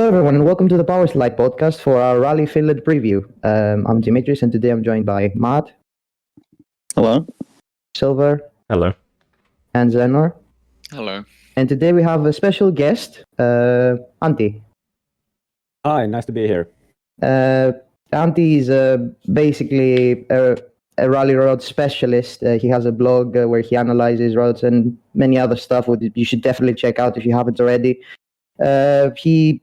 Hello, everyone, and welcome to the Power Slide podcast for our Rally Finland preview. I'm Dimitris, and today I'm joined by Matt. Hello. Silver. Hello. And Zenor. Hello. And today we have a special guest, Antti. Hi, nice to be here. Antti is basically a rally road specialist. He has a blog where he analyzes roads and many other stuff. You should definitely check out if you haven't already. He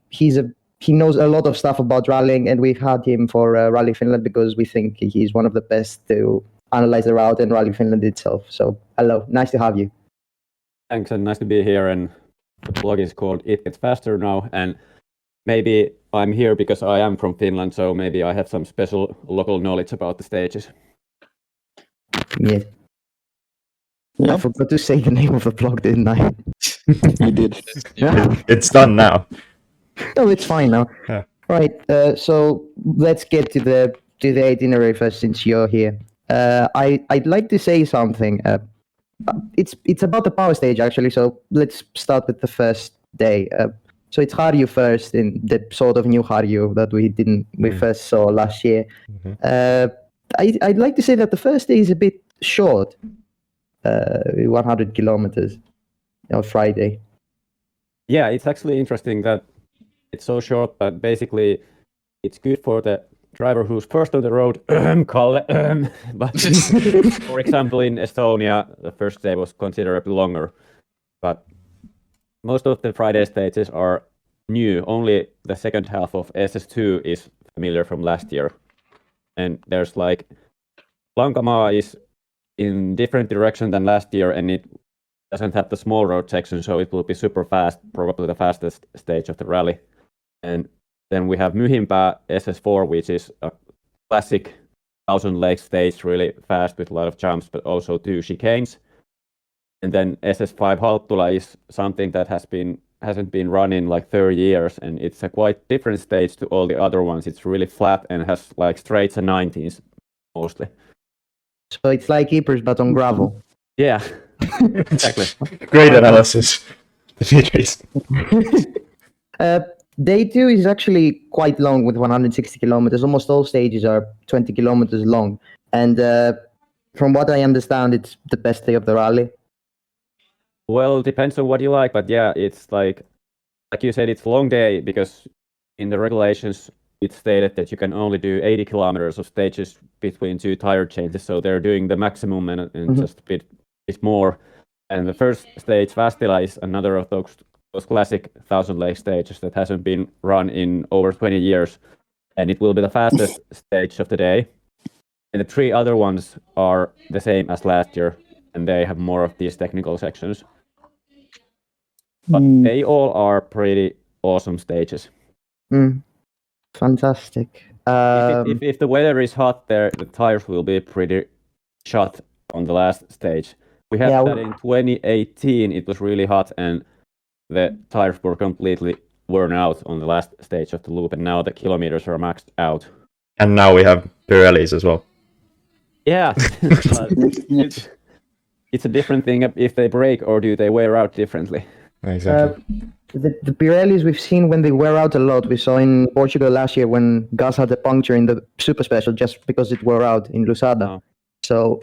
knows a lot of stuff about rallying, and we've had him for Rally Finland because we think he's one of the best to analyze the route and Rally Finland itself. So, hello, nice to have you. Thanks, and nice to be here. And the blog is called It Gets Faster now, and maybe I'm here because I am from Finland, so maybe I have some special local knowledge about the stages. Yeah. I forgot to say the name of the blog, didn't I? You did. Yeah. It's done now. No, it's fine now. Yeah. Right. So let's get to the itinerary first, since you're here. I'd like to say something. It's about the power stage actually. So let's start with the first day. So it's Harju first, in the sort of new Harju that we first saw last year. Mm-hmm. I'd like to say that the first day is a bit short. 100 kilometers on Friday. Yeah, it's actually interesting that it's so short, but basically it's good for the driver who's first on the road, Kalle. But for example, in Estonia, the first day was considerably longer. But most of the Friday stages are new. Only the second half of SS2 is familiar from last year. And there's like Lankamaa is in different direction than last year, and it doesn't have the small road section, so it will be super fast, probably the fastest stage of the rally. And then we have Myhimpää SS4, which is a classic 1,000 leg stage, really fast with a lot of jumps, but also 2 chicanes. And then SS5 Halttula is something that hasn't been run in like 30 years, and it's a quite different stage to all the other ones. It's really flat and has like straights and 19s mostly. So it's like Ypres, but on gravel. Yeah, exactly. Great analysis, Dimitris. Day 2 is actually quite long with 160 kilometers. Almost all stages are 20 kilometers long. And from what I understand, it's the best day of the rally. Well, depends on what you like, but yeah, it's like you said, it's a long day because in the regulations, it's stated that you can only do 80 kilometers of stages between 2 tire changes, so they're doing the maximum and just a bit more. And the first stage, Vastila, is another of those classic 1,000 leg stages that hasn't been run in over 20 years, and it will be the fastest stage of the day. And the 3 other ones are the same as last year, and they have more of these technical sections. But they all are pretty awesome stages. Fantastic. If the weather is hot there, the tires will be pretty shot on the last stage. We had that in 2018. It was really hot, and the tires were completely worn out on the last stage of the loop, and now the kilometers are maxed out. And now we have Pirellis as well. Yeah, it's a different thing if they break or do they wear out differently. Exactly. The Pirellis we've seen when they wear out a lot. We saw in Portugal last year when Gus had a puncture in the Super Special just because it wore out in Lusada. Oh. So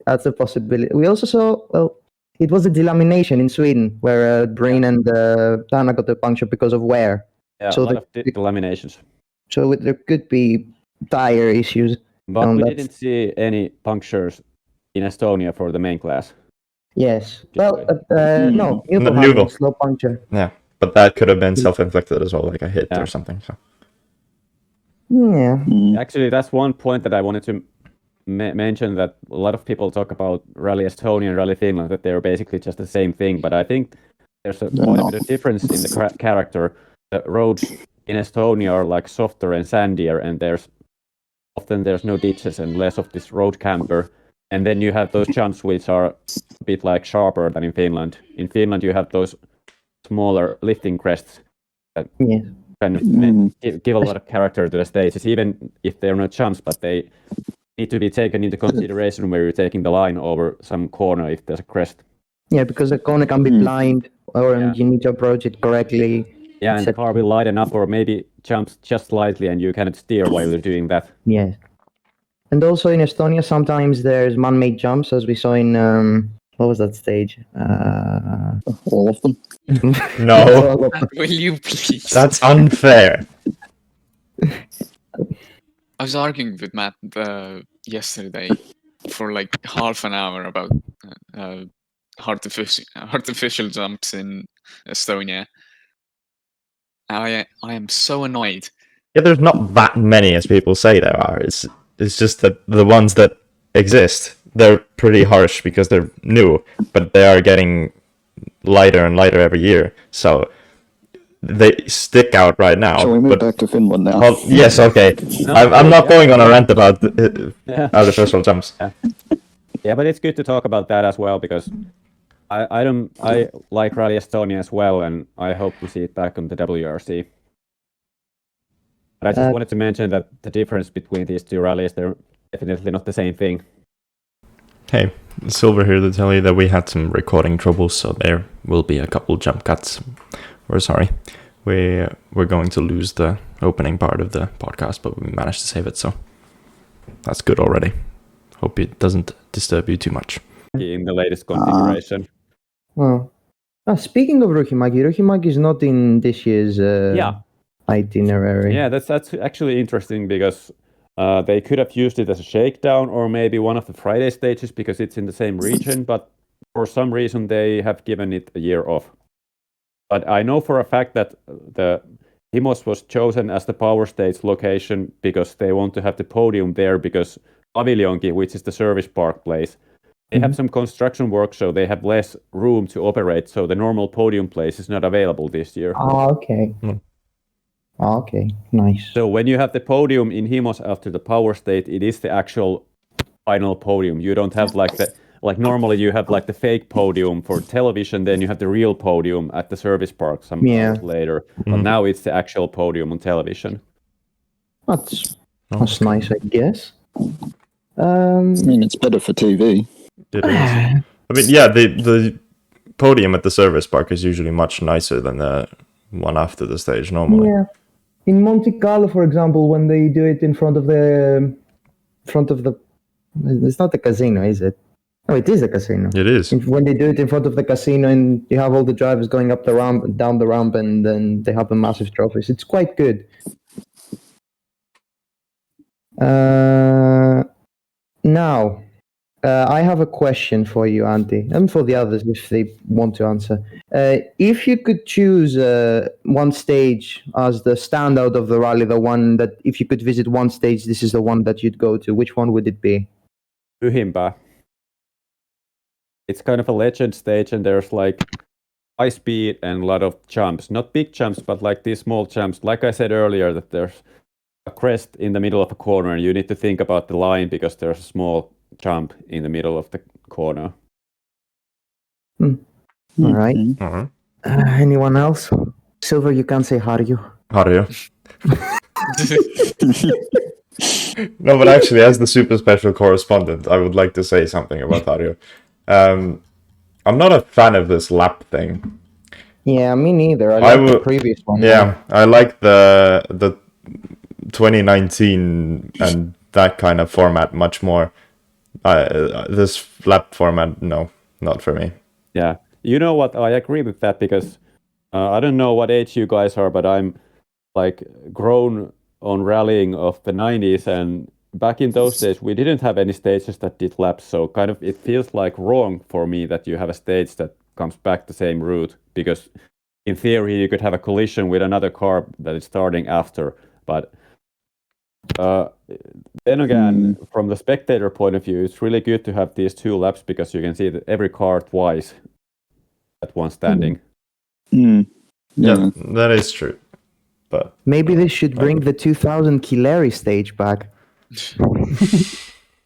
that's a possibility. We also saw, it was a delamination in Sweden where Brain and Tänak got a puncture because of wear. Yeah, so a lot of delaminations. So there could be tire issues. But we didn't see any punctures in Estonia for the main class. Yes. Well, no. Neuville. Slow puncture. Yeah, but that could have been self-inflicted as well, like a hit or something. So. Yeah. Actually, that's one point that I wanted to mention, that a lot of people talk about Rally Estonia and Rally Finland, that they're basically just the same thing. But I think there's quite a bit of difference in the character. The roads in Estonia are like softer and sandier, and there's no ditches and less of this road camber. And then you have those jumps which are a bit like sharper than in Finland. In Finland, you have those smaller lifting crests that kind of give a lot of character to the stages, even if they're not jumps, but they need to be taken into consideration where you're taking the line over some corner if there's a crest. Yeah, because the corner can be blind, or you need to approach it correctly. Yeah, and the car will lighten up or maybe jumps just slightly and you cannot steer while you're doing that. Yes. And also in Estonia, sometimes there's man-made jumps, as we saw in what was that stage? All of them. No, Will you please? that's unfair. I was arguing with Matt yesterday for like half an hour about artificial jumps in Estonia. I am so annoyed. Yeah, there's not that many as people say there are. It's just that the ones that exist, they're pretty harsh because they're new, but they are getting lighter and lighter every year. So they stick out right now. Shall we move but back to Finland now? well, yes, okay. I'm not going on a rant about artificial jumps. Yeah, but it's good to talk about that as well because I like Rally Estonia as well, and I hope to see it back on the WRC. But I just wanted to mention that the difference between these two rallies, they're definitely not the same thing. Hey, Silver here to tell you that we had some recording troubles, so there will be a couple jump cuts. We're sorry. We're going to lose the opening part of the podcast, but we managed to save it, so that's good already. Hope it doesn't disturb you too much. In the latest configuration. Well, speaking of Ruhimagi is not in this year's itinerary. Yeah, that's actually interesting because they could have used it as a shakedown or maybe one of the Friday stages because it's in the same region, but for some reason they have given it a year off. But I know for a fact that the Himos was chosen as the power stage location because they want to have the podium there because Paviljonki, which is the service park place, they have some construction work, so they have less room to operate, so the normal podium place is not available this year. Oh, okay. Okay, nice. So when you have the podium in Himos after the power state, it is the actual final podium. You don't have like normally you have like the fake podium for television, then you have the real podium at the service park some hours later. But now it's the actual podium on television. That's nice, I guess. I mean, it's better for TV. It is. I mean, yeah, the podium at the service park is usually much nicer than the one after the stage normally. Yeah. In Monte Carlo, for example, when they do it in front of the, it's not the casino, is it? Oh, it is a casino. It is. When they do it in front of the casino and you have all the drivers going up the ramp and down the ramp and then they have the massive trophies. It's quite good. Now, I have a question for you, Antti, and for the others if they want to answer. If you could choose one stage as the standout of the rally, the one that if you could visit one stage, this is the one that you'd go to, which one would it be? Pyhimpää. It's kind of a legend stage and there's like high speed and a lot of jumps. Not big jumps, but like these small jumps. Like I said earlier, that there's a crest in the middle of a corner and you need to think about the line because there's a small jump in the middle of the corner. All right. Uh-huh. Anyone else? Silver, you can't say Harju. Harju. No, but actually, as the super special correspondent, I would like to say something about Harju. I'm not a fan of this lap thing. Yeah, me neither. I like the previous one. Yeah, I like the 2019 and that kind of format much more. This lap format, no, not for me. Yeah, you know what? I agree with that because I don't know what age you guys are, but I'm like grown on rallying of the 90s, and back in those days we didn't have any stages that did laps, so kind of it feels like wrong for me that you have a stage that comes back the same route, because in theory you could have a collision with another car that is starting after, but then again, from the spectator point of view, it's really good to have these two laps because you can see every car twice at one standing. Yeah, that is true. But maybe they should bring the 2000 Killeri stage back. For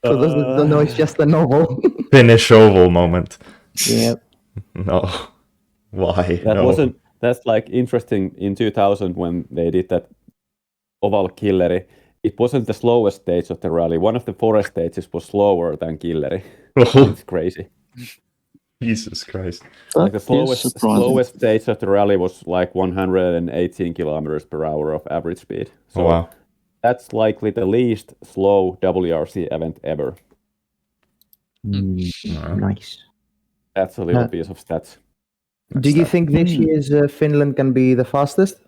those that don't know, it's just a novel. Finnish oval moment. Yeah. No. Why? That's like interesting in 2000 when they did that oval Killeri. It wasn't the slowest stage of the rally. One of the forest stages was slower than Killeri. It's crazy. Jesus Christ. Like the That is surprising. slowest stage of the rally was like 118 kilometers per hour of average speed. So Oh, wow. that's likely the least slow WRC event ever. Nice. That's a little piece of stats. Do you think this year's Finland can be the fastest?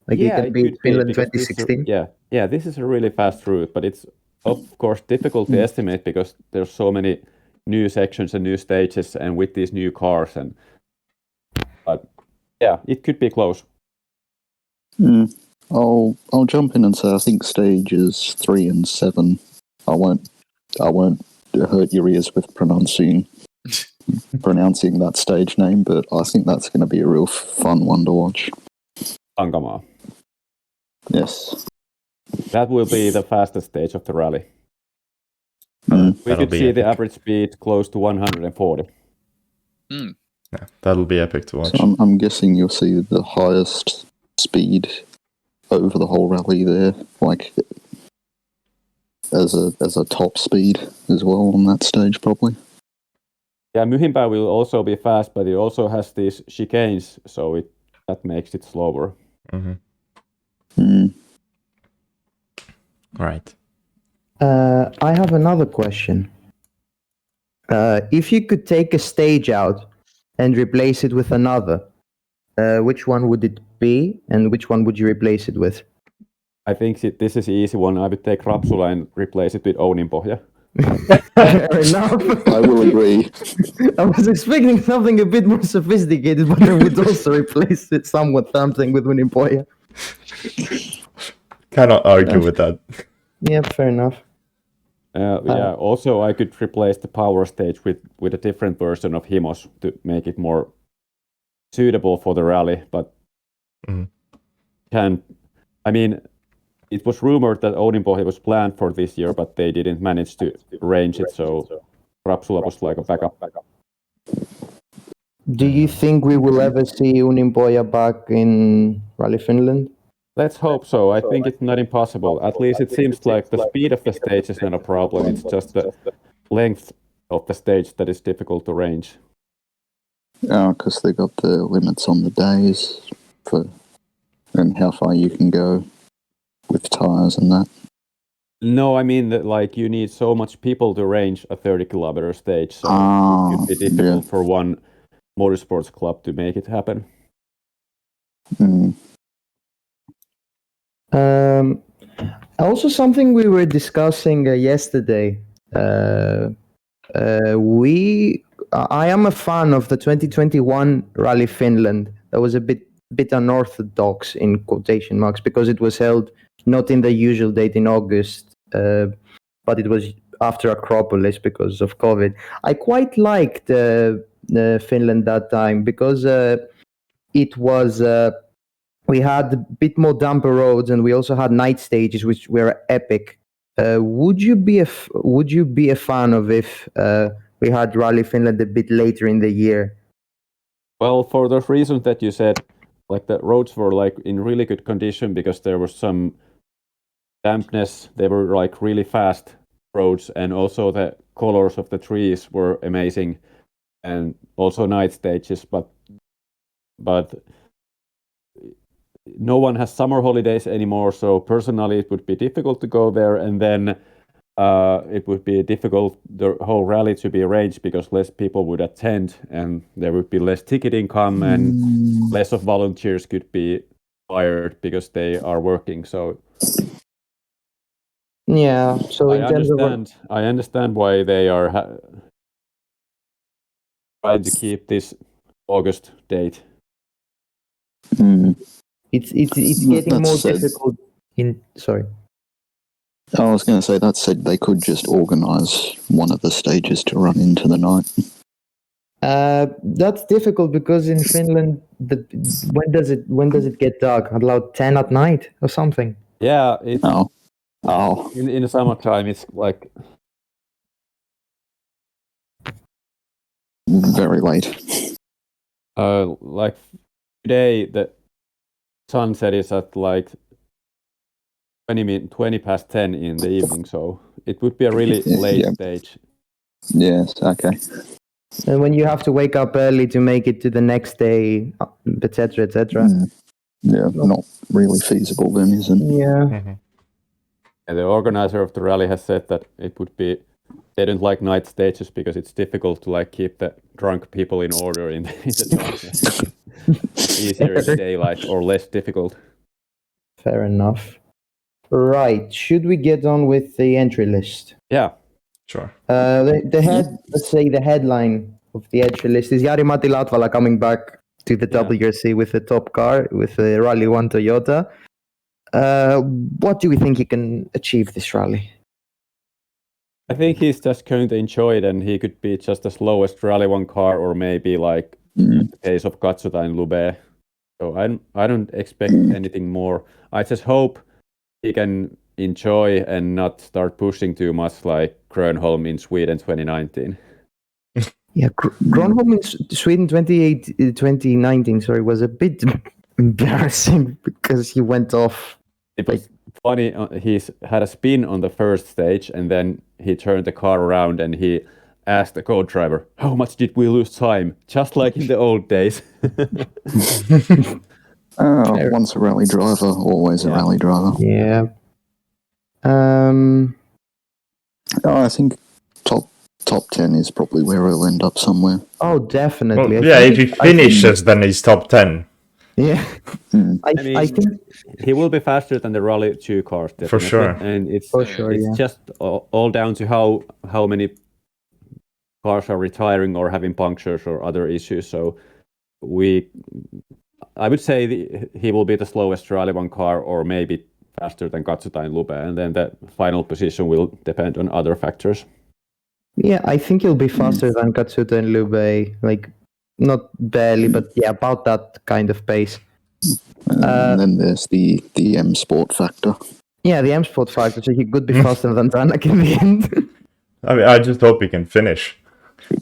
Like it can be could Finland because this is 2016? this is a really fast route, but it's of course difficult to estimate because there's so many new sections and new stages, and with these new cars, but yeah, it could be close. I'll jump in and say I think stages 3 and 7. I won't hurt your ears with pronouncing that stage name, but I think that's going to be a real fun one to watch. Ankamaa. Yes. That will be the fastest stage of the rally. Mm. We That'll could be see the epic. average speed close to 140. Yeah, that'll be epic to watch. So I'm guessing you'll see the highest speed over the whole rally there, like as a top speed as well on that stage, probably. Yeah, Myhimpää will also be fast, but it also has these chicanes, so that makes it slower. Mm-hmm. Mm. All right. I have another question. If you could take a stage out and replace it with another, which one would it be, and which one would you replace it with? I think this is an easy one. I would take Rapsula and replace it with Ouninpohja. Fair enough. I will agree. I was expecting something a bit more sophisticated, but I would also replace it somewhat something with Uninpohja. Cannot argue with that. Yeah, fair enough. Also, I could replace the power stage with a different version of Himos to make it more suitable for the rally, but it was rumored that Ouninpohja was planned for this year, but they didn't manage to arrange it, so Rapsula was like a backup. Do you think we will ever see Uninpohja back in Rally Finland? Let's hope so. I think it's not impossible. At least it seems like the speed of the stage is not a problem. It's just the length of the stage that is difficult to range. Because they got the limits on the days and how far you can go with tires and that. No, I mean that like you need so much people to range a 30-kilometer stage, so it would be difficult for one motorsports club to make it happen. Also, something we were discussing yesterday. I am a fan of the 2021 Rally Finland. That was a bit unorthodox in quotation marks because it was held not in the usual date in August, but it was after Acropolis because of COVID. I quite liked Finland that time because it was. We had a bit more damper roads, and we also had night stages, which were epic. Would you be a fan of if we had Rally Finland a bit later in the year? Well, for those reasons that you said, like the roads were like in really good condition because there was some dampness. They were like really fast roads, and also the colors of the trees were amazing, and also night stages. But no one has summer holidays anymore, so personally it would be difficult to go there, and then it would be difficult the whole rally to be arranged because less people would attend, and there would be less ticket income, and less of volunteers could be hired because they are working. So yeah, so I understand why they are trying to keep this August date. It's getting more difficult. Sorry. I was going to say that said they could just organise one of the stages to run into the night. That's difficult because in Finland, when does it get dark? About 10 at night or something? Yeah, it's in the summertime. It's like very late. Like today the sunset is at like 20 past 10 in the evening, so it would be a really late stage. Yes, okay. And when you have to wake up early to make it to the next day, etc., etc. Yeah, not really feasible then, isn't it? Yeah. And the organizer of the rally has said that it would be, they don't like night stages because it's difficult to like keep the drunk people in order in the darkness. Easier in the daylight or less difficult. Fair enough. Right. Should we get on with the entry list? Yeah. Sure. Let's say the headline of the entry list is Jari Matti Latvala coming back to the WRC with the top car, with the Rally1 Toyota. What do we think he can achieve this rally? I think he's just going to enjoy it, and he could be just the slowest Rally1 car, or maybe like the case of Katsuta and Loubet. So I don't expect anything more. I just hope he can enjoy and not start pushing too much like Grönholm in Sweden 2019. Yeah, Grönholm in Sweden 2019, was a bit embarrassing because he went off. It was funny. He's had a spin on the first stage, and then he turned the car around and he asked the co-driver, "How much did we lose time?" Just like in the old days. Once a rally driver, always a rally driver. Yeah. I think top 10 is probably where he'll end up somewhere. Oh, definitely. Well, if he finishes, then he's top 10. Yeah. I think he will be faster than the Rally2 cars. Definitely. For sure. And it's yeah. just all down to how many cars are retiring or having punctures or other issues. So I would say he will be the slowest Rally1 car, or maybe faster than Katsuta and Loubet, and then the final position will depend on other factors. Yeah, I think he'll be faster than Katsuta and Loubet, like not barely, but yeah, about that kind of pace. And then there's the M Sport factor. Yeah, the M Sport factor, so he could be faster than Tänak in the end. I mean, I just hope he can finish.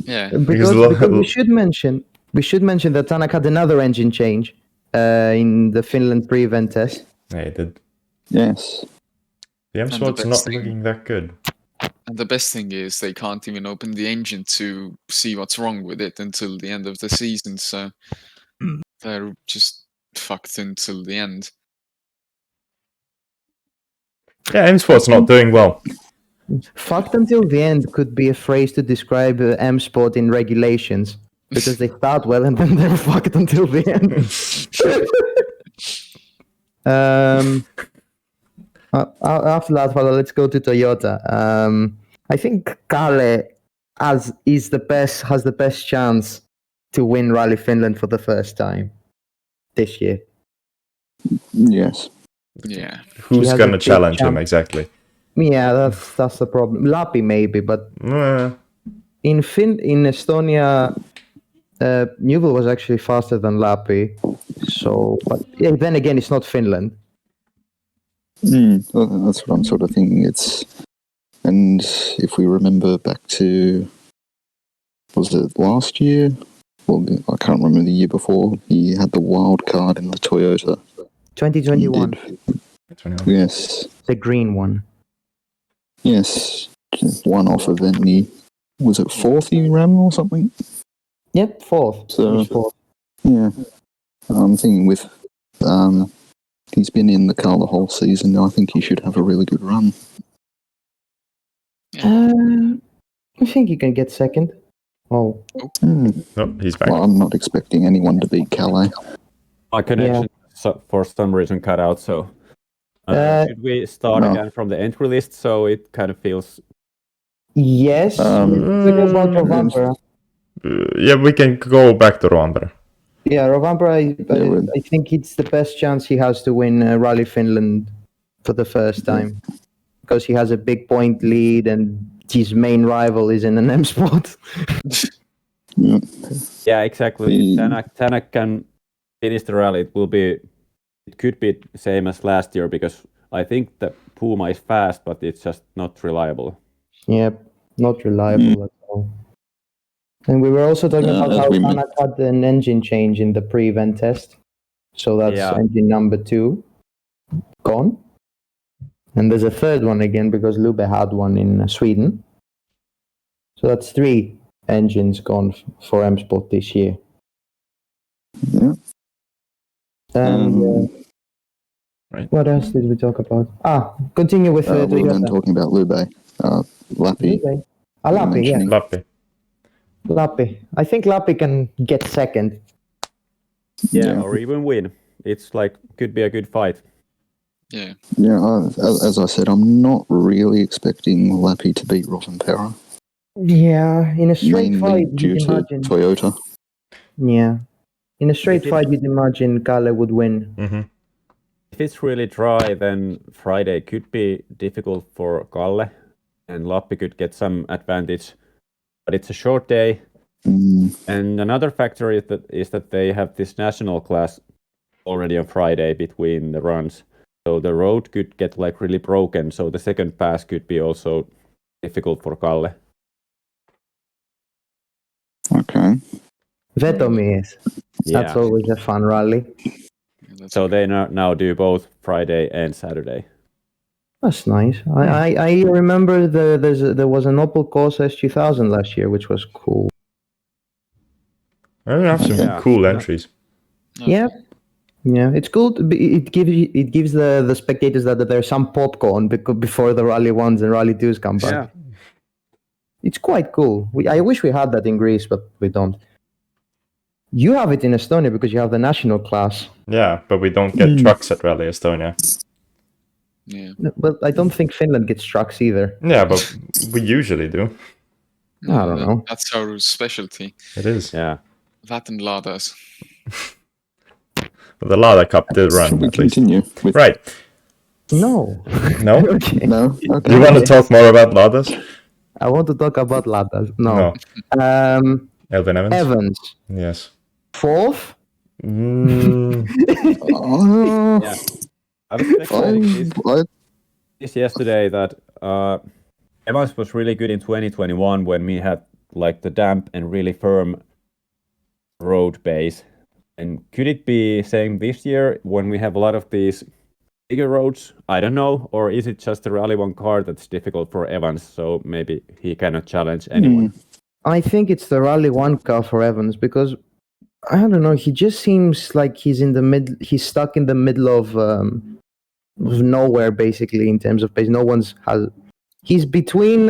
Yeah. because we should mention that Tänak had another engine change in the Finland pre-event test. Yeah, he did. Yes. The M Sport's not looking that good. And the best thing is they can't even open the engine to see what's wrong with it until the end of the season. So they're just fucked until the end. Yeah, M Sport's not doing well. Fucked until the end could be a phrase to describe M Sport in regulations, because they start well and then they're fucked until the end. After that, let's go to Toyota. I think Kalle has the best chance to win Rally Finland for the first time this year. Yes. Yeah. Who's going to challenge him exactly? Yeah, that's the problem. Lappi maybe, but in Estonia, Neuville was actually faster than Lappi. So, but yeah, then again, it's not Finland. That's what I'm sort of thinking. And if we remember back to, was it last year? Well, I can't remember the year before. He had the wild card in the Toyota. 2021. Yes. The green one. Yes. One off event. Was it fourth he ran or something? Yep, fourth. So, fourth. Yeah. I'm thinking with, he's been in the car the whole season. I think he should have a really good run. I think he can get second. Oh. Oh, he's back. Well, I'm not expecting anyone to beat Kalle. My connection for some reason cut out, so should we start again from the entry list so it kind of feels... Yes. Yeah, we can go back to Roope. Yeah, Roope, I think it's the best chance he has to win Rally Finland for the first time, because he has a big point lead and his main rival is in an M Sport. Yeah, exactly. Tänak can finish the rally. It could be the same as last year, because I think the Puma is fast, but it's just not reliable. Yep, not reliable at all. And we were also talking about how Tänak had an engine change in the pre-event test. So that's engine number 2 gone. And there's a third one again because Loubet had one in Sweden. So that's 3 engines gone for M Sport this year. Yeah. And Right. what else did we talk about? Continue with we were then Toyota. talking about Loubet. Lappi. Okay. Lappi, yeah. mentioning. Lappi. Lappi. I think Lappi can get second. Yeah, or even win. It's like could be a good fight. Yeah. Yeah, as I said, I'm not really expecting Lappi to beat Rovanperä. Yeah, in a straight Mainly fight, due you'd to imagine. Toyota. Yeah. In a straight If it- fight, you'd imagine Kalle would win. Mm-hmm. If it's really dry, then Friday could be difficult for Kalle, and Lappi could get some advantage. But it's a short day, and another factor is that they have this national class already on Friday between the runs, so the road could get like really broken. So the second pass could be also difficult for Kalle. Okay. Vetomies. That's Yeah. always a fun rally. So they now do both Friday and Saturday. That's nice. I remember there was an Opel Corsa S2000 last year, which was cool. We have some Yeah. cool entries. Yeah, it's cool. It gives the spectators that there's some popcorn before the Rally 1s and Rally 2s come back. Yeah. It's quite cool. I wish we had that in Greece, but we don't. You have it in Estonia because you have the national class. Yeah, but we don't get trucks at Rally Estonia. Yeah. But I don't think Finland gets trucks either. Yeah, but we usually do. I don't know. That's our specialty. It is. Yeah. That and Ladas. But the Lada Cup did run, Should we at least. continue with Right. No. No? Okay. No? Okay. You want to talk more about Ladas? I want to talk about Ladas. No. Elvin Evans? Evans. Yes. Fourth? Mm, Yeah. I was speculating this yesterday that Evans was really good in 2021 when we had like the damp and really firm road base. And could it be same this year when we have a lot of these bigger roads? I don't know. Or is it just the Rally 1 car that's difficult for Evans, so maybe he cannot challenge anyone? I think it's the Rally 1 car for Evans because I don't know. He just seems like he's in the mid. He's stuck in the middle of nowhere, basically, in terms of pace. No one's has. He's between.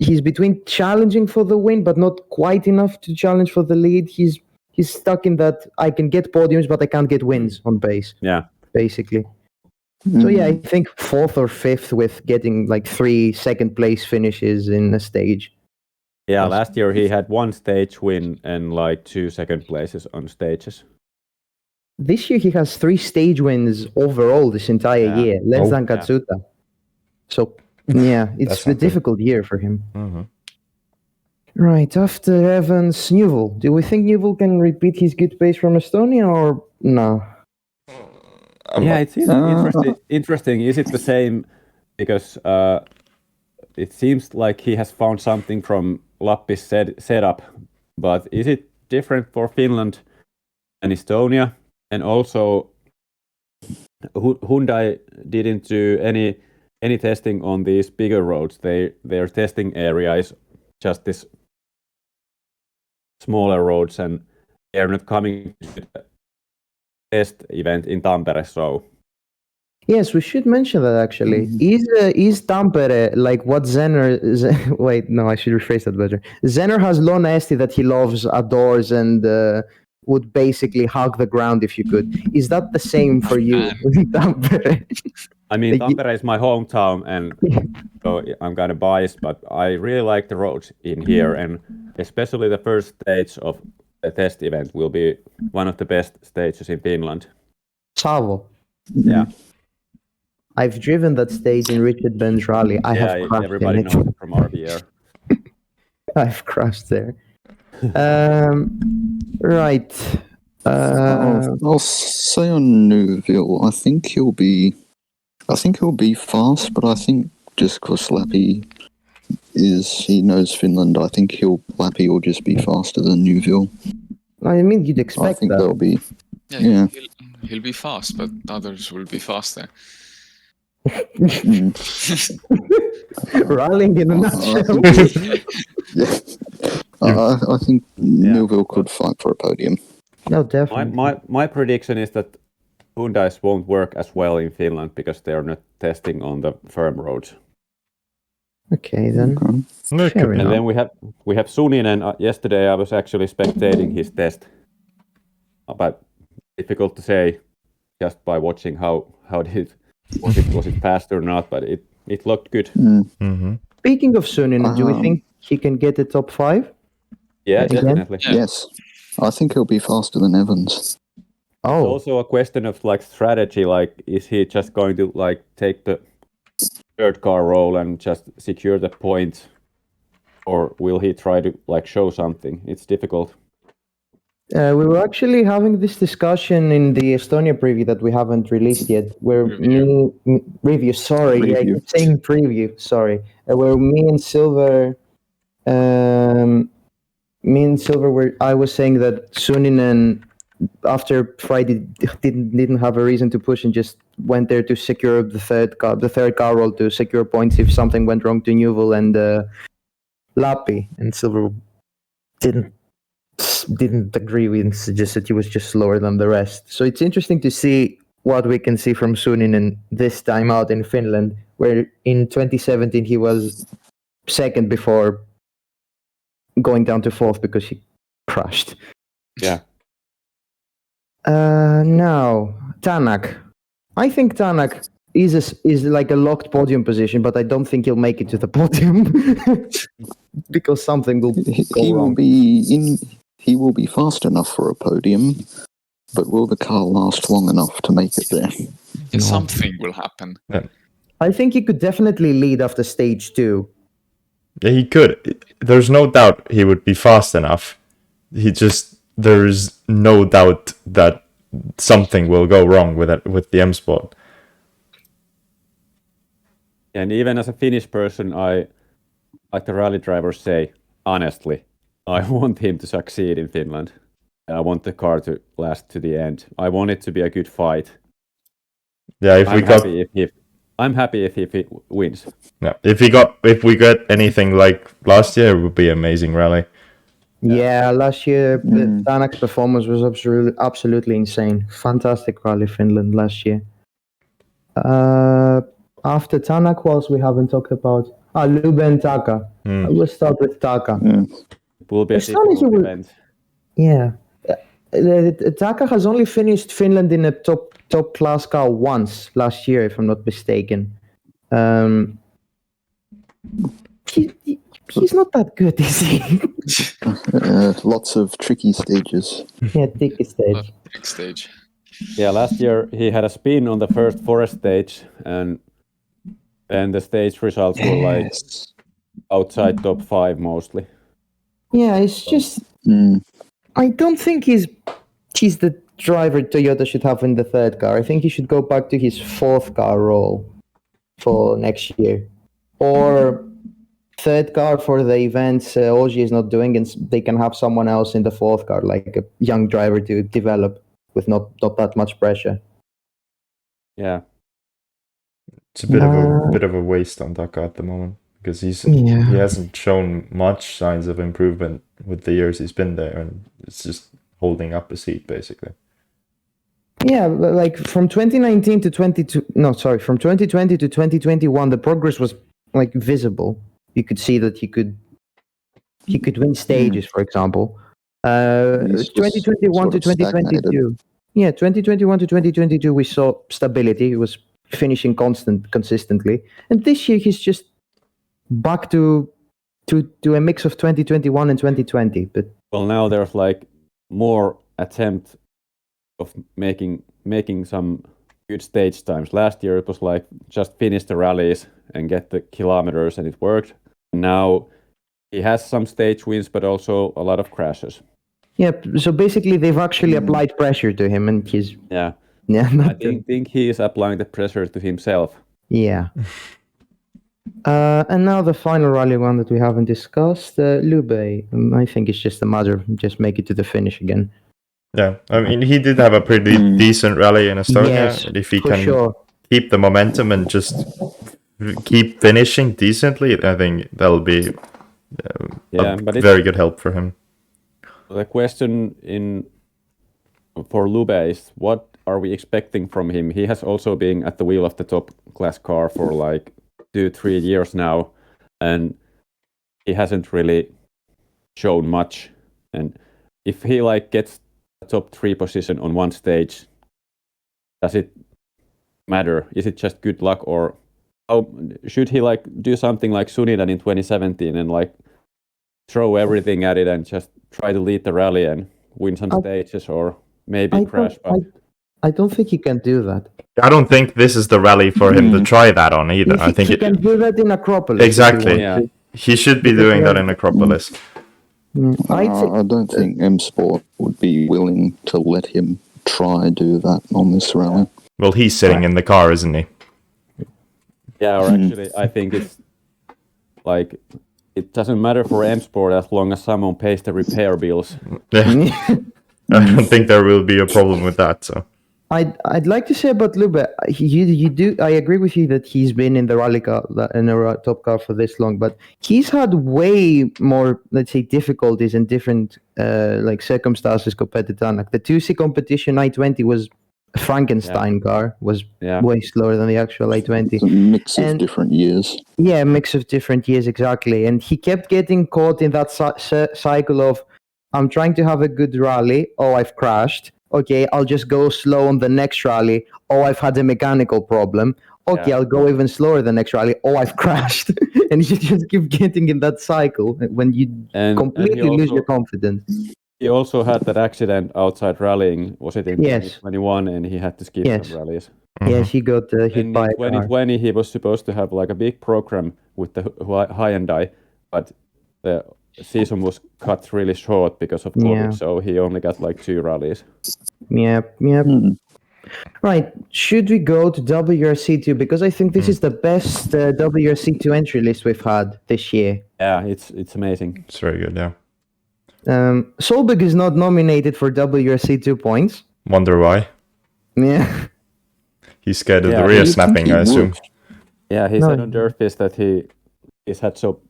He's between challenging for the win, but not quite enough to challenge for the lead. He's stuck in that. I can get podiums, but I can't get wins on pace. Yeah. Basically. So yeah, I think fourth or fifth with getting like 3 second place finishes in a stage. Yeah, last year he had 1 stage win and like 2 second places on stages. This year he has 3 stage wins overall this entire year, less than Katsuta. So yeah, it's a difficult year for him. mhm. Right, after Evans, Neuville. Do we think Neuville can repeat his good pace from Estonia or no? Yeah, it's interesting. Is it the same? Because it seems like he has found something from Lappi's setup, but is it different for Finland and Estonia? And also, Hyundai didn't do any testing on these bigger roads. Their testing area is just this smaller roads, and they're not coming to the test event in Tampere. So Yes, we should mention that actually. Is Tampere like what Zenner... Wait, no, I should rephrase that better. Zenner has Lona Esti that he loves, adores, and would basically hug the ground if you could. Is that the same for you in Tampere? I mean, Tampere is my hometown, and so I'm kind of biased, but I really like the roads in here, and especially the first stage of the test event will be one of the best stages in Finland. Savo. Yeah. I've driven that stage in Richard Ben's rally. I have crashed everybody in knows it. it from RBR. I've crashed there. Right. I'll say on Neuville, I think he'll be fast, but I think just because Lappi he knows Finland, I think Lappi will just be faster than Neuville. I mean, you'd I expect think that. they'll be. Yeah. He'll be fast, but others will be faster. Rallying in a nutshell. Yeah. I think Neuville could fight for a podium. No, definitely. My prediction is that Hyundais won't work as well in Finland because they are not testing on the firm roads. Okay, then. No, Fair And enough. then we have Suninen. Yesterday I was actually spectating his test, but difficult to say just by watching how did was it fast or not, but it looked good. Mm-hmm. Speaking of Suninen, do we think he can get the top 5? Yeah, Again? definitely. Yeah. Yes. I think he'll be faster than Evans. Oh, Also a question of like strategy, like is he just going to like take the third car role and just secure the point, or will he try to like show something? It's difficult. we were actually having this discussion in the Estonia preview that we haven't released yet. Where review. Sorry, yeah, I Preview. keep saying preview. Sorry, where me and Silver were. I was saying that Suninen, after Friday, didn't have a reason to push and just went there to secure the third car role to secure points if something went wrong to Neuville and Lappi, and Silver didn't agree with and suggested he was just slower than the rest. So it's interesting to see what we can see from Suninen this time out in Finland, where in 2017 he was second before going down to fourth because he crashed. Yeah. Now Tänak. I think Tänak is like a locked podium position, but I don't think he'll make it to the podium because something will go wrong. He will be fast enough for a podium, but will the car last long enough to make it there? Yeah, something will happen. I think he could definitely lead after stage 2. Yeah, he could. There's no doubt he would be fast enough. There's no doubt that something will go wrong with the M Sport. And even as a Finnish person, I, like the rally drivers say, honestly, I want him to succeed in Finland. And I want the car to last to the end. I want it to be a good fight. Yeah, I'm happy if he wins. Yeah, if we get anything like last year, it would be amazing rally. Yeah, last year Tänak's performance was absolutely insane. Fantastic Rally Finland last year. After Tänak, who else we haven't talked about? Loubet and Taka. We'll start with Taka. It will be a Estonia difficult event. Yeah. Taka has only finished Finland in a top class car once last year, if I'm not mistaken. He's not that good, is he? Lots of tricky stages. Yeah, tricky stage. Big stage. Yeah, last year he had a spin on the first forest stage, and the stage results were like outside top 5 mostly. Yeah, it's just I don't think he's the driver Toyota should have in the third car. I think he should go back to his fourth car role for next year, or third car for the events Oji is not doing, and they can have someone else in the fourth car, like a young driver to develop with not that much pressure. Yeah. It's a bit of a waste on Taka at the moment because he hasn't shown much signs of improvement with the years he's been there, and it's just holding up a seat basically. Yeah, like from 2019 to from 2020 to 2021, the progress was like visible. You could see that he could win stages, for example. 2021 to 2022. Yeah, 2021 to 2022, we saw stability. He was finishing consistently, and this year he's just back to a mix of 2021 and 2020. But well, now there's like more attempt of making some good stage times. Last year it was like just finish the rallies and get the kilometers, and it worked. Now he has some stage wins, but also a lot of crashes. Yeah, so basically they've actually applied pressure to him, and he's I not think he is applying the pressure to himself. Yeah. And now the final rally one that we haven't discussed, Loubet. I think it's just a matter of just make it to the finish again. Yeah, I mean, he did have a pretty decent rally in Estonia. Yes, and if he for can sure. keep the momentum and just keep finishing decently, I think that'll be but very good help for him. the question for Loubet is, what are we expecting from him? He has also been at the wheel of the top class car for like 2-3 years now, and he hasn't really shown much. And if he like gets a top 3 position on one stage, does it matter? Is it just good luck, or should he like do something like Suninen in 2017 and like throw everything at it and just try to lead the rally and win some stages, or maybe crash? I don't think he can do that. I don't think this is the rally for him to try that on either. I think he can do that in Acropolis. Exactly. Yeah. He should be doing that in Acropolis. I don't think M Sport would be willing to let him try do that on this rally. Well, he's sitting in the car, isn't he? Yeah, or actually, I think it's like it doesn't matter for M Sport as long as someone pays the repair bills. Yeah. I don't think there will be a problem with that. So I'd like to say about Loubet, you do. I agree with you that he's been in the rally car, in a top car for this long, but he's had way more, let's say, difficulties and different like circumstances compared to Tänak. The 2C competition I-20 was a Frankenstein car, was way slower than the actual I-20. It's a mix of different years. Yeah, a mix of different years, exactly. And he kept getting caught in that cycle of, I'm trying to have a good rally. Oh, I've crashed. Okay, I'll just go slow on the next rally. Oh, I've had a mechanical problem. Okay, I'll go even slower the next rally. Oh, I've crashed. And you just keep getting in that cycle when you completely lose your confidence. He also had that accident outside rallying. Was it in 2021? And he had to skip some rallies. Yes, he got hit by a car. In 2020, he was supposed to have like a big program with the Hyundai, but the season was cut really short because of COVID, so he only got like 2 rallies. Right, should we go to WRC2? Because I think this is the best WRC2 entry list we've had this year. Yeah, it's amazing. It's very good, yeah. Solberg is not nominated for WRC2 points. Wonder why? Yeah. He's scared of the rear snapping, I assume. Yeah, he said on Dirtfish that he's had so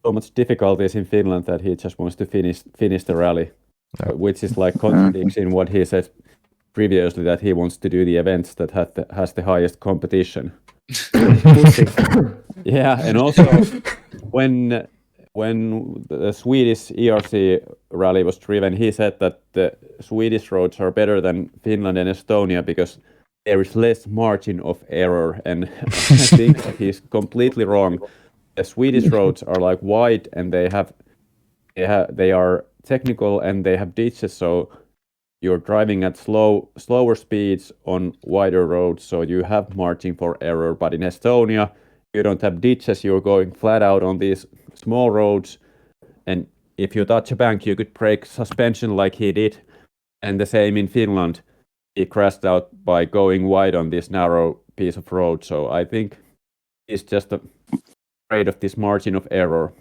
much difficulties in Finland that he just wants to finish the rally, which is like contradicting what he said previously, that he wants to do the events that has the highest competition. Yeah, and also when the Swedish ERC rally was driven, he said that the Swedish roads are better than Finland and Estonia because there is less margin of error, and I think that he's completely wrong. The Swedish roads are like wide, and they are technical, and they have ditches, so you're driving at slower speeds on wider roads, so you have margin for error. But in Estonia, you don't have ditches, you're going flat out on these small roads, and if you touch a bank, you could break suspension like he did. And the same in Finland, he crashed out by going wide on this narrow piece of road. So I think he's just afraid of this margin of error.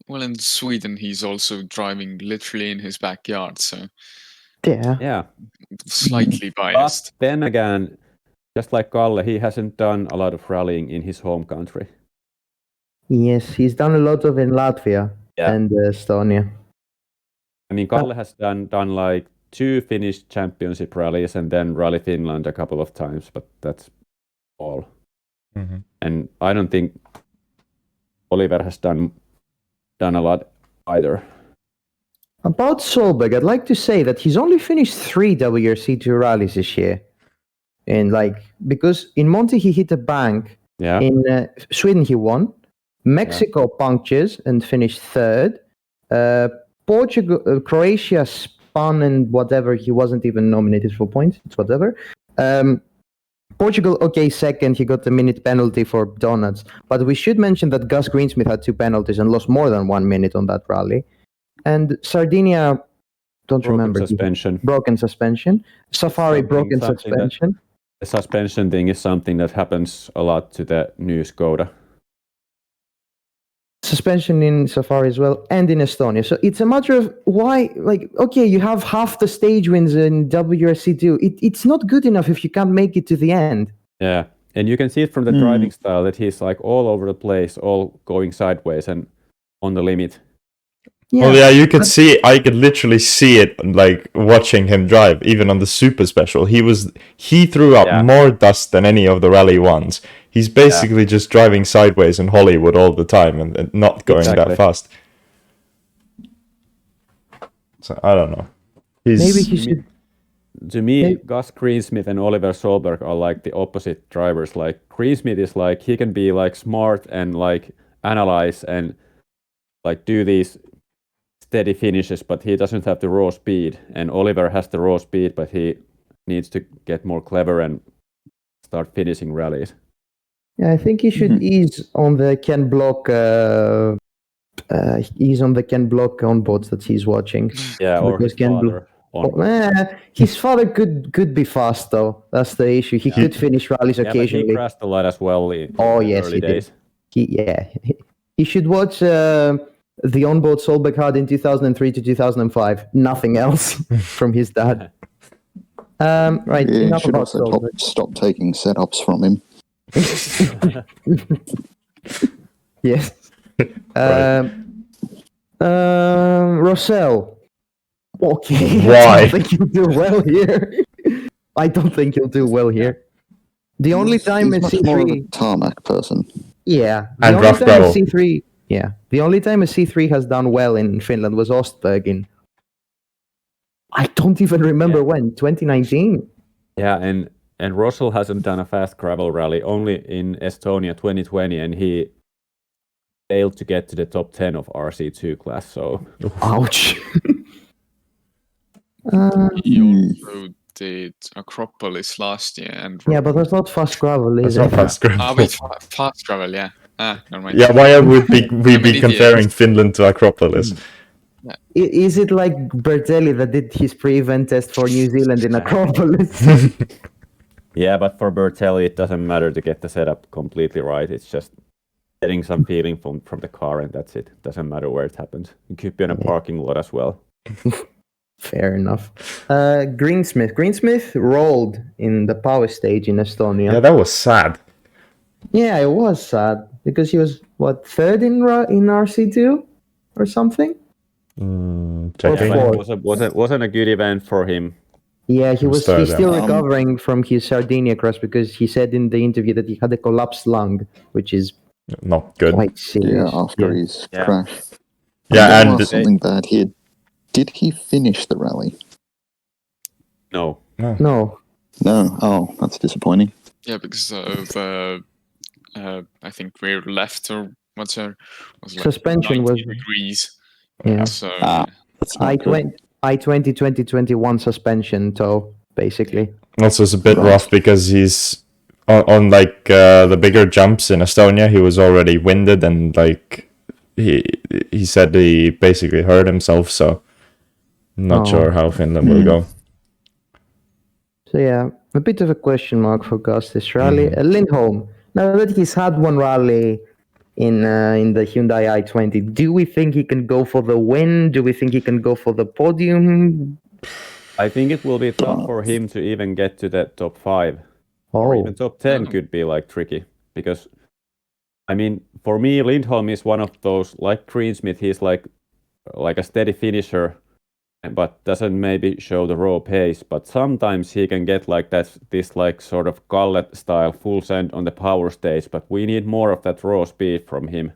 Well, in Sweden, he's also driving literally in his backyard, so yeah, slightly biased. But then again, just like Kalle, he hasn't done a lot of rallying in his home country. Yes, he's done a lot of in Latvia and Estonia. I mean, Kalle has done like 2 Finnish championship rallies and then Rally Finland a couple of times, but that's all. Mm-hmm. And I don't think Oliver has done a lot either. About Solberg, I'd like to say that he's only finished 3 WRC2 rallies this year. And because in Monte he hit a bank, in Sweden he won, Mexico punctures and finished 3rd, Portugal, Croatia spun and whatever, he wasn't even nominated for points, it's whatever. Portugal, 2nd, he got a minute penalty for donuts. But we should mention that Gus Greensmith had 2 penalties and lost more than 1 minute on that rally. And Sardinia, broken suspension. Safari, broken suspension. The suspension thing is something that happens a lot to the new Skoda. Suspension in Safari as well, and in Estonia. So it's a matter of why, you have half the stage wins in WRC2. It's not good enough if you can't make it to the end. Yeah, And you can see it from the driving style that he's like all over the place, all going sideways and on the limit. Well, yeah, you could see. I could literally see it, like watching him drive. Even on the super special, he threw up more dust than any of the rally ones. He's basically just driving sideways in Hollywood all the time and not going that fast. So I don't know. Maybe he should. To me, Gus Greensmith and Oliver Solberg are like the opposite drivers. Like Greensmith is like he can be like smart and like analyze and like do these steady finishes, but he doesn't have the raw speed. And Oliver has the raw speed, but he needs to get more clever and start finishing rallies. Yeah, I think he should ease on the Ken Block. Ease on the Ken Block onboards that he's watching. Yeah, or his father. His father could be fast though. That's the issue. He could finish rallies occasionally. But he crashed a lot as well in yes, early he days. Did. He should watch the onboard Solberg had in 2003 to 2005. Nothing else from his dad. Right. Yeah, enough should about also Solberg. stop taking setups from him. Yes. Rossell. Okay. Why? I don't think he'll do well here. I don't think he'll do well here. The only time a He's much more of a C3. tarmac person. Yeah. And only rough time gravel. a C3. Yeah. The only time a C3 has done well in Finland was Ostberg in. I don't even remember when. 2019. Yeah, and Russell hasn't done a fast gravel rally only in Estonia 2020, and he failed to get to the top 10 of RC2 class. So Ouch. He also did Acropolis last year, and Yeah, but that's not fast gravel, It's is not it? fast gravel. wait, fast travel, yeah. Never mind. Yeah, why would we I'm be an idiot. comparing Finland to Acropolis? Is it like Bertelli that did his pre-event test for New Zealand in Acropolis? yeah, but for Bertelli, it doesn't matter to get the setup completely right. It's just getting some feeling from the car, and that's it. Doesn't matter where it happens. It could be in a parking lot as well. Fair enough. Greensmith. Greensmith rolled in the power stage in Estonia. Yeah, that was sad. Yeah, it was sad because he was third in RC2 or something. Checking. Or Yeah, but it wasn't a good event for him. Yeah, he's third, still recovering from his Sardinia crash because he said in the interview that he had a collapsed lung, which is Not good. quite serious. Yeah, after his Yeah. crash. Yeah, There and was something bad here. Did he finish the rally? No. No. No. Oh, that's disappointing. Yeah, because of I think rear left or whatever was like Suspension 90 was- degrees. Yeah. So That's not good. I-20 2021 suspension toe, basically. also it's a bit rough because he's on like the bigger jumps in Estonia. He was already winded and like he said he basically hurt himself. So not sure how Finland will go. So yeah, a bit of a question mark for Gus this rally. Lindholm. Now that he's had one rally in the Hyundai i20, do we think he can go for the win? Do we think he can go for the podium? I think it will be tough for him to even get to that top 5. Or Oh, even top 10 could be like tricky. Because, I mean, for me, Lindholm is one of those, like Greensmith, he's like a steady finisher, but doesn't maybe show the raw pace. But sometimes he can get like this like sort of Kalle style full send on the power stage. But we need more of that raw speed from him.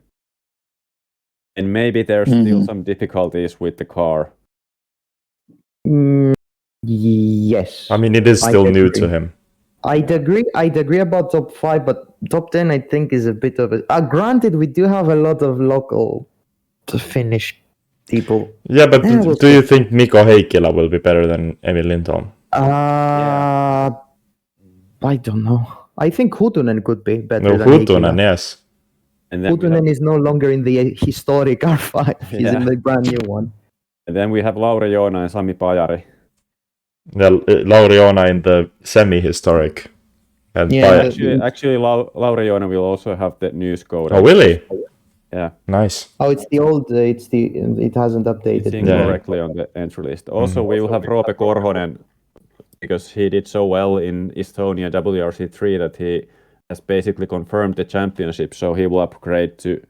And maybe there's still some difficulties with the car. yes. I mean, it is still new agree. to him. I'd agree about top 5, but top 10 I think is a bit of a. Granted, we do have a lot of local Finnish people. Yeah, but Yeah, we'll do you think Mikko Heikkilä will be better than Emil Lindholm? I don't know. I think Hutunen could be better No, than Hutunen, Heikkilä. yes. And then, Hutunen is no longer in the historic R5. He's in the brand new one. and then we have Lauri Joona and Sami Pajari. Lauri Joona in the semi-historic. And Yeah, Actually, Lauri Joona will also have the new Skoda. oh, will he? Yeah. Nice. Oh, it's the old. It hasn't updated. It's incorrectly on the entry list. Also, we will have Roope Korhonen because he did so well in Estonia WRC3 that he has basically confirmed the championship, so he will upgrade to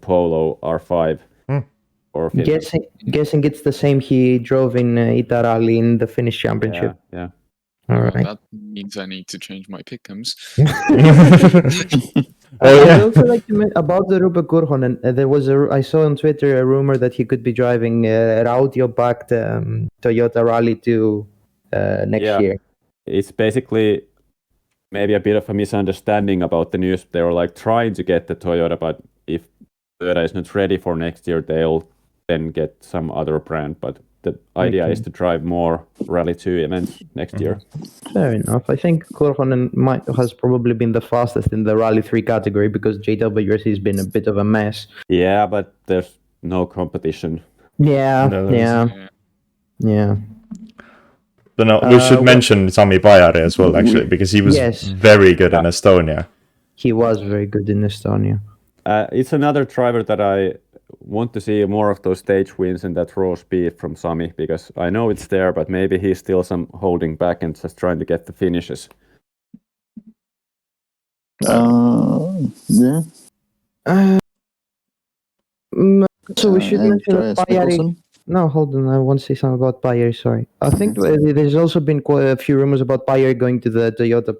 Polo R5 or Finland. Guessing it's the same he drove in Itinerary in the Finnish championship. Yeah. All Well, right. that means I need to change my pick'ems. I'd also like to mention about the Roope Korhonen. There was I saw on Twitter a rumor that he could be driving Rautio-backed Toyota Rally2 next year. It's basically maybe a bit of a misunderstanding about the news. They were like trying to get the Toyota, but if Toyota is not ready for next year, they'll then get some other brand. But the idea is to drive more Rally2 events next year. Fair enough. I think Korhonen has probably been the fastest in the Rally3 category because JWRC has been a bit of a mess. Yeah, but there's no competition. Yeah. But no, we should mention Sami Pajari as well, actually, because he was very good in Estonia. He was very good in Estonia. It's another driver that I want to see more of those stage wins and that raw speed from Sami, because I know it's there, but maybe he's still some holding back and just trying to get the finishes. Yeah. So we should mention Andreas Pajari. Mikkelsen. No, hold on. I want to say something about Pajari. Sorry. I think there's also been quite a few rumors about Pajari going to the Toyota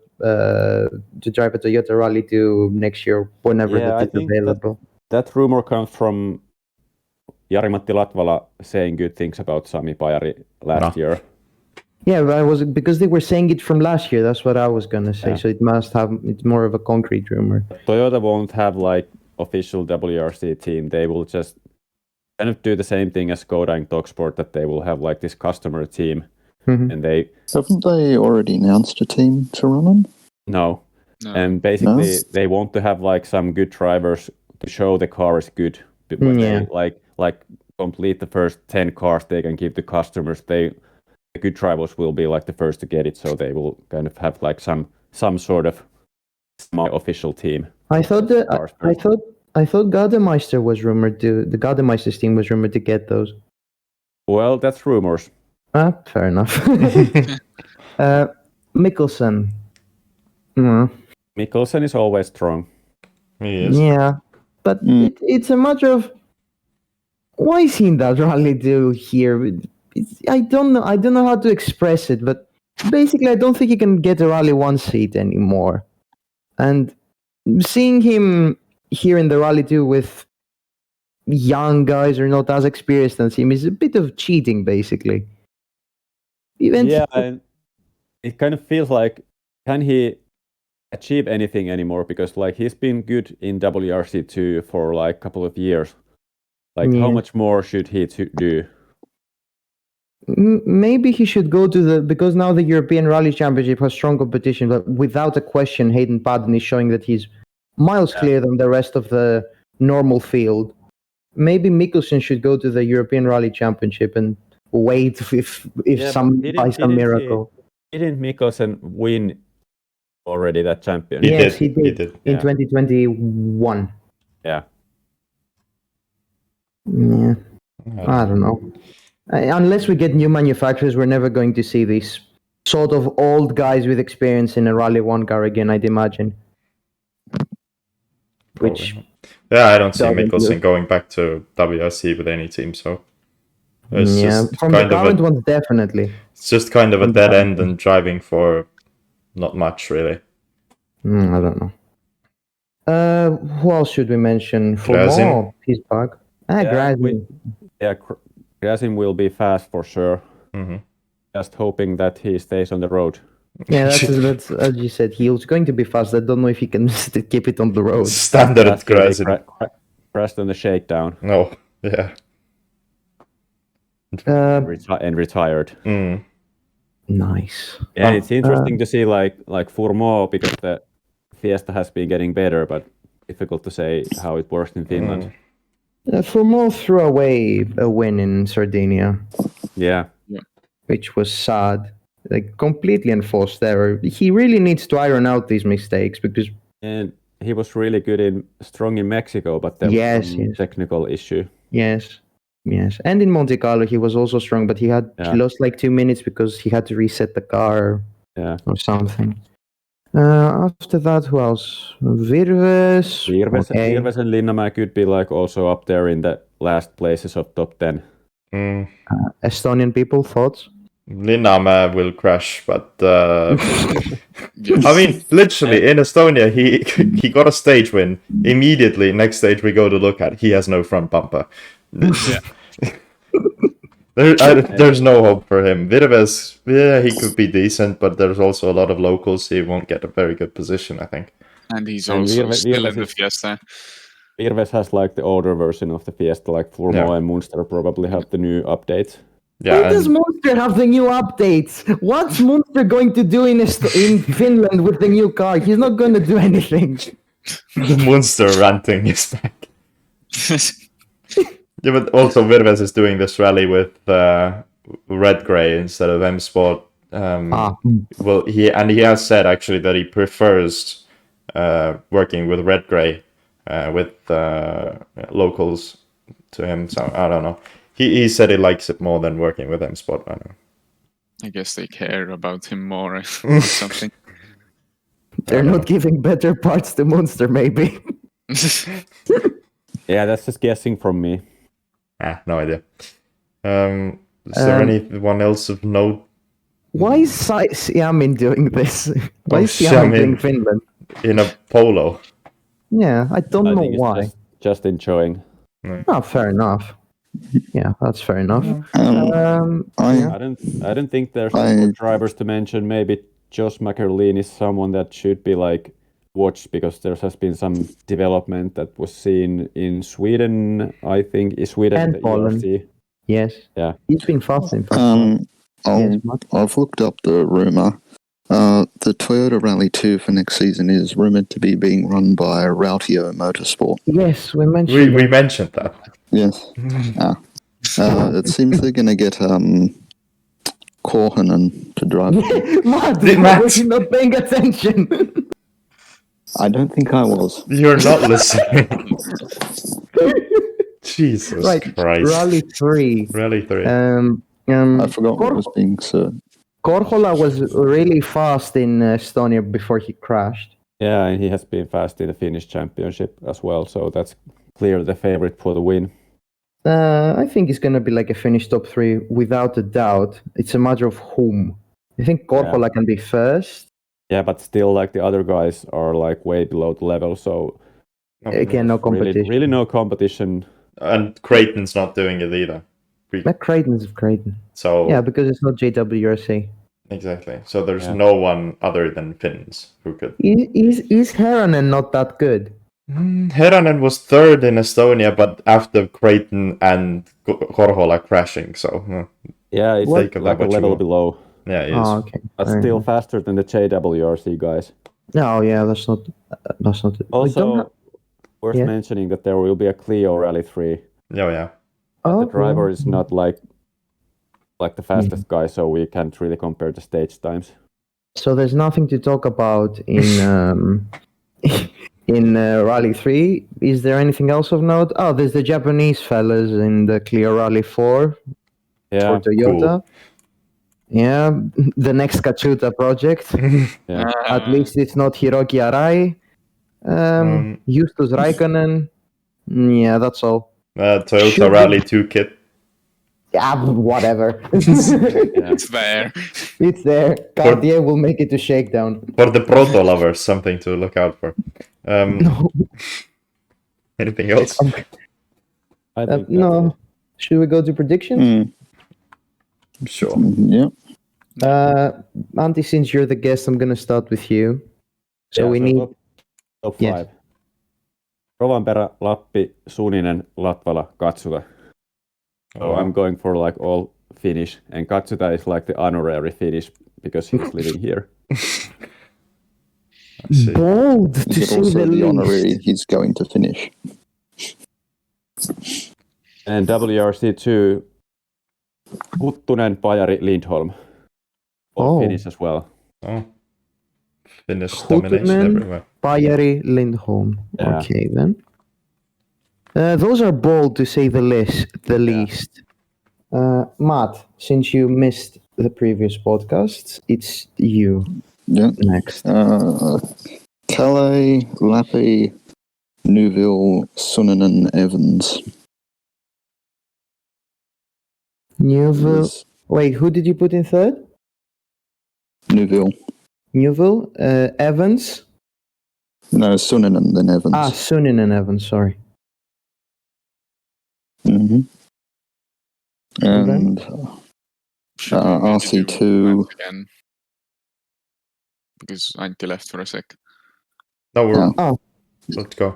to drive a Toyota Rally2 next year, whenever that is available. That rumor comes from Jari Matti Latvala saying good things about Sami Pajari last year. Yeah, because they were saying it from last year. That's what I was gonna say. So it's more of a concrete rumor. Toyota won't have like official WRC team. They will just kind of do the same thing as Skoda and Toksport, that they will have like this customer team, and they haven't they already announced a team to run on? No. And basically they want to have like some good drivers to show the car is good. When they like complete the first 10 cars they can give to customers, the good drivers will be like the first to get it, so they will kind of have like some sort of official team. I thought Gardemeister was rumored to the Gardemeister's team was rumored to get those. Well, that's rumors. Fair enough. Mikkelsen. Mikkelsen is always strong. He is. Yeah, but it's a matter of why is he in that Rally2 here? I don't know. I don't know how to express it, but basically, I don't think he can get a Rally1 seat anymore. And seeing him here in the Rally2 with young guys who are not as experienced as him is a bit of cheating, basically. And it kind of feels like, can he achieve anything anymore? Because like he's been good in WRC2 for like a couple of years. Like how much more should he do? Maybe he should go to because now the European Rally Championship has strong competition, but without a question, Hayden Paddon is showing that he's miles clear than the rest of the normal field. Maybe Mikkelsen should go to the European Rally Championship and wait if by some miracle. Didn't Mikkelsen win already that championship? Yes, he did in 2021. Yeah. Yeah. I don't know. Unless we get new manufacturers, we're never going to see these sort of old guys with experience in a Rally 1 car again, I'd imagine. I don't see Mikkelsen going back to WRC with any team, so it's from the current ones, definitely. It's just kind of a dead end and driving for not much, really. I don't know. Who else should we mention? Grazin. He's back. Grazin. Grazin will be fast for sure. Just hoping that he stays on the road. Yeah, that's as you said. He was going to be fast. I don't know if he can keep it on the road. Standard at Grazin. Crashed on the shakedown. No, yeah. And retired. Nice. Yeah, it's interesting to see like Fourmaux, because the Fiesta has been getting better, but difficult to say how it works in Finland. Fourmaux threw away a win in Sardinia. Yeah. Which was sad. Like completely enforced error. He really needs to iron out these mistakes because. And he was really strong in Mexico, but there was some technical issue. Yes. And in Monte Carlo, he was also strong, but he lost like 2 minutes because he had to reset the car or something. After that, who else? Virves. Okay. Virves and Linnamäe could be like also up there in the last places of top 10. Estonian people, thoughts? Linnamäe will crash, but Yes. I mean, literally in Estonia, he got a stage win immediately. Next stage we go to look at, he has no front bumper. There's no hope for him. Virves, yeah, he could be decent, but there's also a lot of locals. He won't get a very good position, I think. And he's And also Virves still in the is- Fiesta. Virves has like the older version of the Fiesta, like Furmo Yeah. and Munster probably have the new updates. Yeah, When does and Munster have the new updates? What's Munster going to do in Finland with the new car? He's not going to do anything. the monster ranting is back. Yeah, but also Virves is doing this rally with red gray instead of M Sport. Well, he has said actually that he prefers working with red gray with locals to him. So I don't know. He said he likes it more than working with M Sport. I don't know. I guess they care about him more or something. They're not giving better parts to Munster, maybe. Yeah, that's just guessing from me. No idea. Is there anyone else of note? Why is Siamin doing this? Why is Siamin. Siamin doing Finland? In a polo. Yeah, I don't I know think why. it's just enjoying. Oh, fair enough. Yeah, that's fair enough. I don't think there's any more drivers to mention. Maybe Josh McErleen is someone that should be like watched because there has been some development that was seen in Sweden. I think is Sweden And the Poland. ERC. Yes. Yeah. He's been fast in fact. I've looked up the rumor. The Toyota Rally2 for next season is rumored to be being run by Rautio Motorsport. Yes, we mentioned We mentioned that. Yes. It seems they're going to get Korhonen to drive. Matt, was you not paying attention? I don't think I was. You're not listening. Jesus Right, Christ. Rally 3. Rally 3. I forgot what was being said. Korhola was really fast in Estonia before he crashed. Yeah, and he has been fast in the Finnish championship as well, so that's clearly the favorite for the win. I think he's going to be like a Finnish top 3 without a doubt. It's a matter of whom. I think Korhola can be first. Yeah, but still, like the other guys are like way below the level, so Again, no competition. really no competition. And Creighton's not doing it either. Creighton's Creighton. So Yeah, because it's not JWRC. exactly. So there's no one other than Finns who could. Is Heronen not that good? Heronen was third in Estonia, but after Creighton and Korhola crashing, so Yeah, it's Take like of that a what you level want. below, yeah, he is. Oh, okay. but Fair still enough. faster than the JWRC guys. No, yeah, that's not. We don't Also, have- Oh, worth mentioning that there will be a Clio Rally 3. Yeah. The driver is not like the fastest guy, so we can't really compare the stage times. So there's nothing to talk about in in Rally 3. Is there anything else of note? Oh, there's the Japanese fellas in the Clio Rally 4 Yeah, for Toyota. Yeah, the next Katsuta project. yeah. At least it's not Hiroki Arai. Justus Raikkonen. Yeah, that's all. Toyota Should we- Rally2 kit. Yeah, whatever. It's there. It's there. Cartier will make it to shakedown. For the proto lovers, something to look out for. No, Anything else? I think no. Should we go to predictions? Sure. Yeah. Antti, since you're the guest, I'm gonna start with you. So we need. top 5. Yes. Rovanperä, Lappi, Suninen, Latvala, Katsuta. So I'm going for like all Finnish, and Katsuta is like the honorary Finnish because he's living here. I see. Bold, to Is it say also the the honorary least. he's going to finish? And WRC2, Huttunen, Pajari, Lindholm. All Oh. Finnish as well. Oh. Finnish domination Huttunen. everywhere. Pajari, Lindholm. Yeah. Okay then. Those are bold, to say the least. Matt, since you missed the previous podcasts, it's you. Yeah. next. Kalle, Lappi, Neuville, Suninen, Evans. Neuville. Wait, who did you put in third? Neuville. Neuville. Evans. No, Suninen, then Evans. Suninen and Evans. Sorry. Mm-hmm. And Should we maybe do RC2. that again? Because Antti left for a sec. No, we're. Oh. Let's go.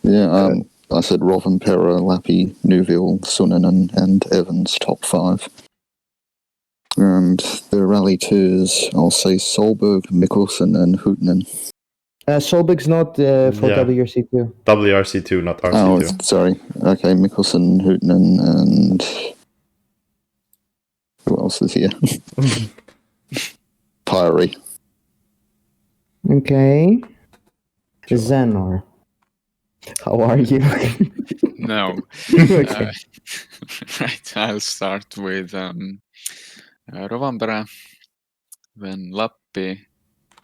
Yeah, I said Rovanperä, Lappi, Neuville, Suninen, and Evans, top 5. And the Rally 2s, I'll say Solberg, Mikkelsen, and Huttunen. Solberg's not for Yeah. WRC2. WRC2, not RC2. Oh, sorry. Okay, Mikkelsen, Huttunen, and who else is here? Pajari. Okay. Zenor. How are you? No. Okay. Right, I'll start with Rovanperä, then Lappi,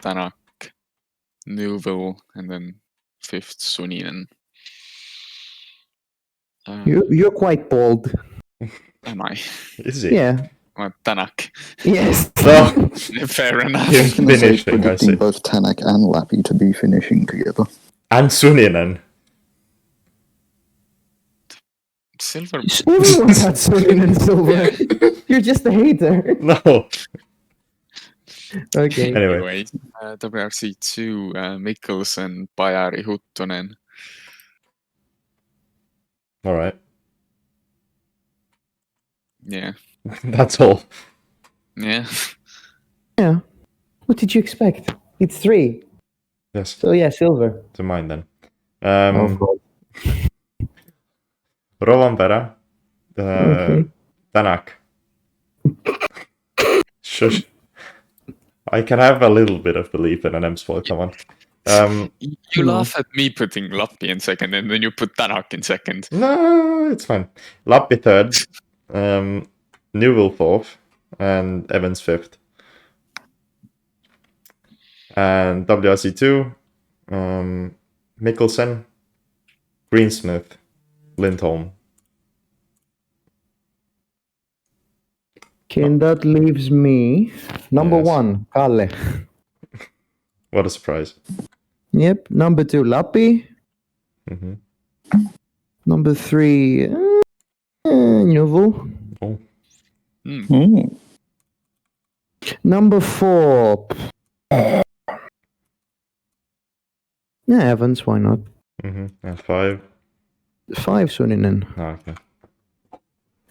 Tänak, Neuville, and then 5th Suninen. You're quite bold. Am I? Is it? Yeah. Well, Tänak. Yes. No. Fair enough. He's Finishing, I see. finishing, I see. Both Tänak and Lappi to be finishing together. And Suninen. Silver. Everyone got Suninen and silver. You're just a hater. No. Okay. Anyway. WRC2, Mikkelsen, Pajari, Huttunen. All right. Yeah. That's all. Yeah. Yeah. What did you expect? It's 3. Yes. So yeah, silver. To mine then. Of course. Rovanperä. Okay. Tänak. Shush. I can have a little bit of belief in an M-Sport, come on. You laugh at me putting Lappi in second and then you put Tänak in second. No, it's fine. Lappi third. Neuville fourth. And Evans fifth. And WRC2. Mikkelsen. Greensmith. Lindholm. Okay, and that leaves me. Number Yes. 1, Kalle. What a surprise. Yep. Number 2, Lappi. Hmm. Number 3, Neuville. Oh. Mm. Number 4. Yeah, Evans, why not? Mm-hmm. And 5. 5, Suninen. Oh, okay.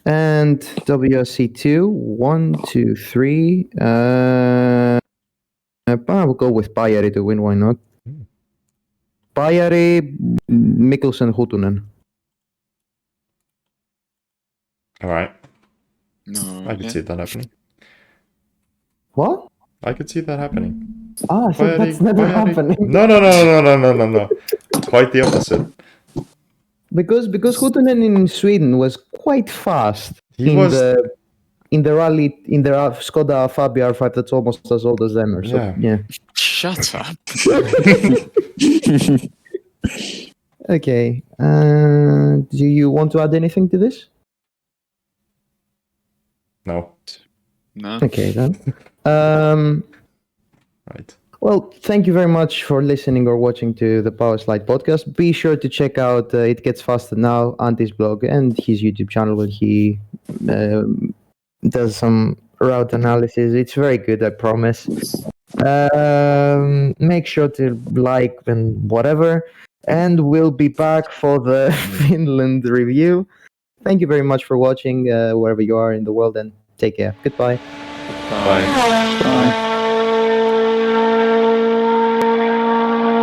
And WRC2, 1, 2, 3. I will go with Pajari to win, why not? Pajari, Mikkelsen, Huttunen. All right. No. I could see that happening. What? I could see that happening. So that's never Pajari. happening. No. Quite the opposite. Because Huttunen in Sweden was quite fast He in was- the rally in the Skoda Fabia R5 that's almost as old as Zenor. So yeah. Shut up. Okay. Do you want to add anything to this? No. No. Okay then. Right. Well, thank you very much for listening or watching to the Power Slide podcast. Be sure to check out It Gets Faster Now, Antti's blog, and his YouTube channel where he does some route analysis. It's very good, I promise. Make sure to like and whatever, and we'll be back for the Finland review. Thank you very much for watching wherever you are in the world, and take care. Goodbye. Bye. Bye.